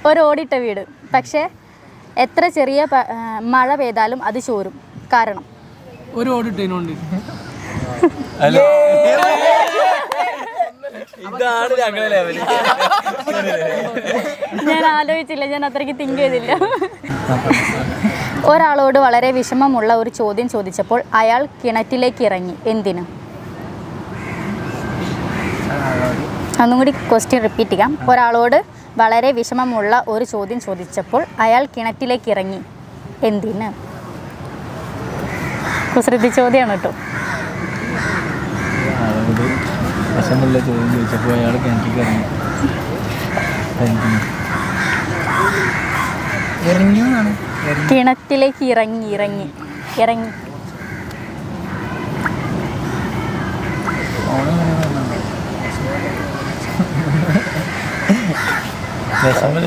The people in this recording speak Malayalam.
ഒരു ഓടിട്ട വീട്, പക്ഷേ എത്ര ചെറിയ മഴ പെയ്താലും അത് ചോരും. കാരണം ഒരു ഓടിട്ടതിനുണ്ട്. ഞാൻ ആലോചിച്ചില്ല, ഞാൻ അത്രയ്ക്ക് തിങ്ക് ചെയ്തില്ല. ഒരാളോട് വളരെ വിഷമമുള്ള ഒരു ചോദ്യം ചോദിച്ചപ്പോൾ അയാൾ കിണറ്റിലേക്ക് ഇറങ്ങി. എന്തിന്? ഒന്നും കൂടി ക്വസ്റ്റ്യൻ റിപ്പീറ്റ് ചെയ്യാം. ഒരാളോട് വളരെ വിഷമമുള്ള ഒരു ചോദ്യം ചോദിച്ചപ്പോൾ അയാൾ കിണറ്റിലേക്ക് ഇറങ്ങി. എന്തിന്? കുസൃതി ചോദ്യമാണ് കേട്ടോ. വിഷമുള്ള ചോദ്യം ചോദിച്ചപ്പോൾ അയാൾ കിണറ്റിലേക്ക് ഇറങ്ങി. കിണറ്റിലേക്ക് ഇറങ്ങി ഇറങ്ങി ഇറങ്ങി വിഷമം